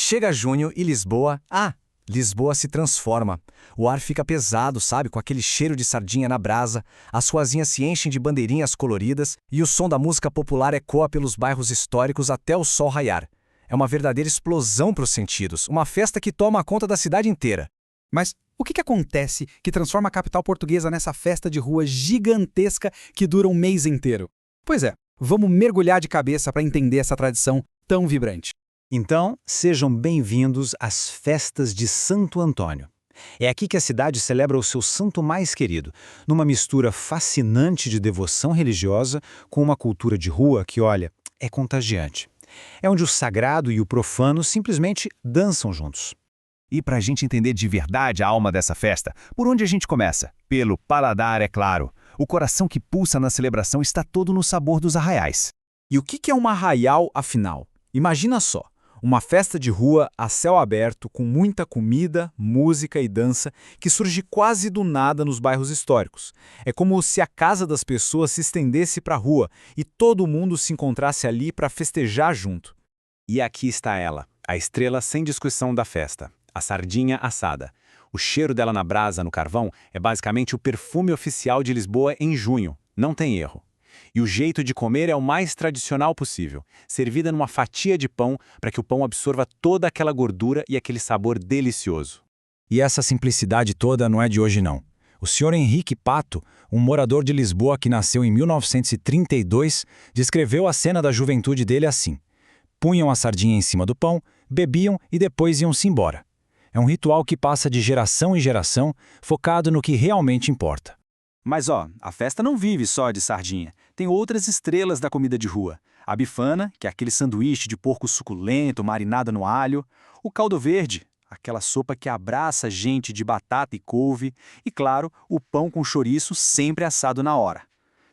Chega junho e Lisboa... Lisboa se transforma. O ar fica pesado, sabe? Com aquele cheiro de sardinha na brasa, as ruazinhas se enchem de bandeirinhas coloridas e o som da música popular ecoa pelos bairros históricos até o sol raiar. É uma verdadeira explosão para os sentidos, uma festa que toma conta da cidade inteira. Mas o que acontece que transforma a capital portuguesa nessa festa de rua gigantesca que dura um mês inteiro? Pois é, vamos mergulhar de cabeça para entender essa tradição tão vibrante. Então, sejam bem-vindos às festas de Santo Antônio. É aqui que a cidade celebra o seu santo mais querido, numa mistura fascinante de devoção religiosa com uma cultura de rua que, olha, é contagiante. É onde o sagrado e o profano simplesmente dançam juntos. E para a gente entender de verdade a alma dessa festa, por onde a gente começa? Pelo paladar, é claro. O coração que pulsa na celebração está todo no sabor dos arraiais. E o que é um arraial, afinal? Imagina só. Uma festa de rua a céu aberto, com muita comida, música e dança, que surge quase do nada nos bairros históricos. É como se a casa das pessoas se estendesse para a rua e todo mundo se encontrasse ali para festejar junto. E aqui está ela, a estrela sem discussão da festa, a sardinha assada. O cheiro dela na brasa, no carvão, é basicamente o perfume oficial de Lisboa em junho. Não tem erro. E o jeito de comer é o mais tradicional possível, servida numa fatia de pão para que o pão absorva toda aquela gordura e aquele sabor delicioso. E essa simplicidade toda não é de hoje não. O Sr. Henrique Pato, um morador de Lisboa que nasceu em 1932, descreveu a cena da juventude dele assim. Punham a sardinha em cima do pão, bebiam e depois iam-se embora. É um ritual que passa de geração em geração, focado no que realmente importa. Mas a festa não vive só de sardinha. Tem outras estrelas da comida de rua. A bifana, que é aquele sanduíche de porco suculento marinado no alho. O caldo verde, aquela sopa que abraça gente de batata e couve. E, claro, o pão com chouriço sempre assado na hora.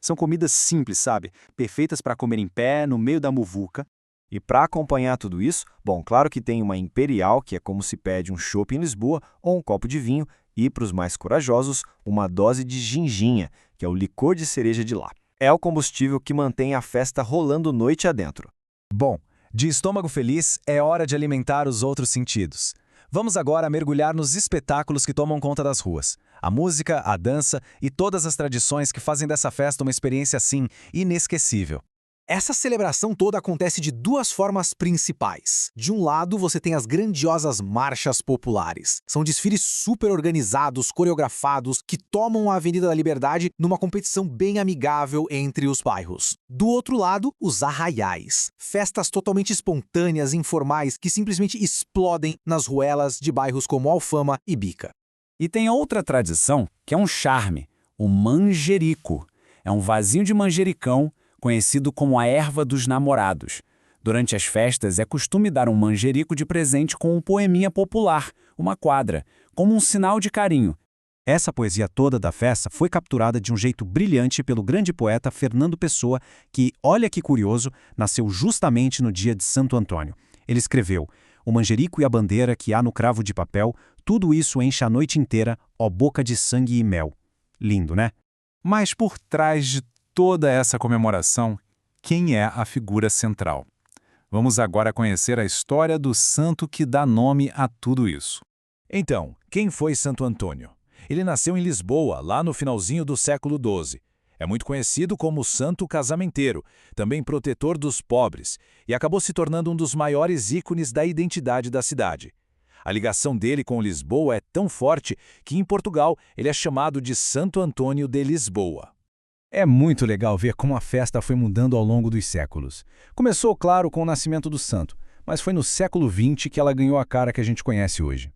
São comidas simples, sabe? Perfeitas para comer em pé, no meio da muvuca. E para acompanhar tudo isso, claro que tem uma imperial, que é como se pede um chopp em Lisboa, ou um copo de vinho, e, para os mais corajosos, uma dose de ginginha, que é o licor de cereja de lá. É o combustível que mantém a festa rolando noite adentro. Bom, de estômago feliz, é hora de alimentar os outros sentidos. Vamos agora mergulhar nos espetáculos que tomam conta das ruas. A música, a dança e todas as tradições que fazem dessa festa uma experiência, assim, inesquecível. Essa celebração toda acontece de duas formas principais. De um lado, você tem as grandiosas marchas populares. São desfiles super organizados, coreografados, que tomam a Avenida da Liberdade numa competição bem amigável entre os bairros. Do outro lado, os arraiais. Festas totalmente espontâneas, informais, que simplesmente explodem nas ruelas de bairros como Alfama e Bica. E tem outra tradição que é um charme, o manjerico. É um vasinho de manjericão, conhecido como a erva dos namorados. Durante as festas é costume dar um manjerico de presente com um poeminha popular, uma quadra, como um sinal de carinho. Essa poesia toda da festa foi capturada de um jeito brilhante pelo grande poeta Fernando Pessoa, que, olha que curioso, nasceu justamente no dia de Santo Antônio. Ele escreveu: "O manjerico e a bandeira que há no cravo de papel, tudo isso enche a noite inteira, ó boca de sangue e mel." Lindo, né? Mas por trás de toda essa comemoração, quem é a figura central? Vamos agora conhecer a história do santo que dá nome a tudo isso. Então, quem foi Santo Antônio? Ele nasceu em Lisboa, lá no finalzinho do século XII. É muito conhecido como Santo Casamenteiro, também protetor dos pobres, e acabou se tornando um dos maiores ícones da identidade da cidade. A ligação dele com Lisboa é tão forte que em Portugal ele é chamado de Santo Antônio de Lisboa. É muito legal ver como a festa foi mudando ao longo dos séculos. Começou, claro, com o nascimento do santo, mas foi no século XX que ela ganhou a cara que a gente conhece hoje.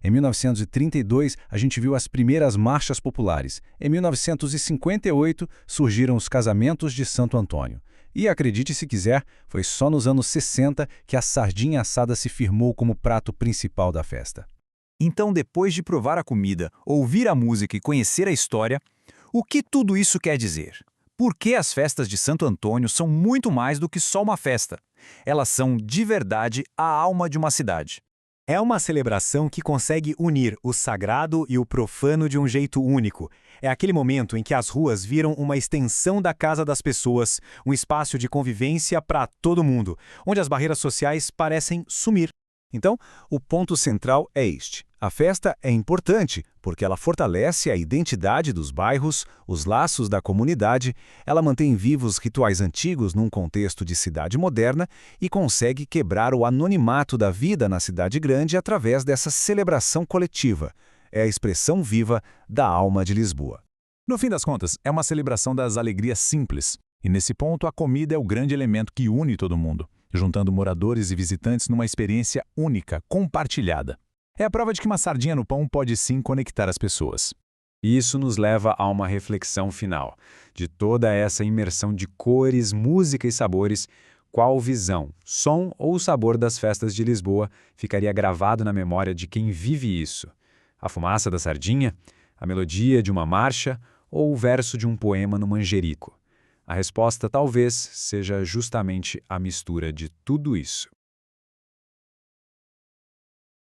Em 1932, a gente viu as primeiras marchas populares. Em 1958, surgiram os casamentos de Santo Antônio. E, acredite se quiser, foi só nos anos 60 que a sardinha assada se firmou como prato principal da festa. Então, depois de provar a comida, ouvir a música e conhecer a história, o que tudo isso quer dizer? Por que as festas de Santo Antônio são muito mais do que só uma festa? Elas são, de verdade, a alma de uma cidade. É uma celebração que consegue unir o sagrado e o profano de um jeito único. É aquele momento em que as ruas viram uma extensão da casa das pessoas, um espaço de convivência para todo mundo, onde as barreiras sociais parecem sumir. Então, o ponto central é este. A festa é importante porque ela fortalece a identidade dos bairros, os laços da comunidade, ela mantém vivos rituais antigos num contexto de cidade moderna e consegue quebrar o anonimato da vida na cidade grande através dessa celebração coletiva. É a expressão viva da alma de Lisboa. No fim das contas, é uma celebração das alegrias simples. E nesse ponto, a comida é o grande elemento que une todo mundo, juntando moradores e visitantes numa experiência única, compartilhada. É a prova de que uma sardinha no pão pode sim conectar as pessoas. Isso nos leva a uma reflexão final. De toda essa imersão de cores, música e sabores, qual visão, som ou sabor das festas de Lisboa ficaria gravado na memória de quem vive isso? A fumaça da sardinha? A melodia de uma marcha? Ou o verso de um poema no manjerico? A resposta talvez seja justamente a mistura de tudo isso.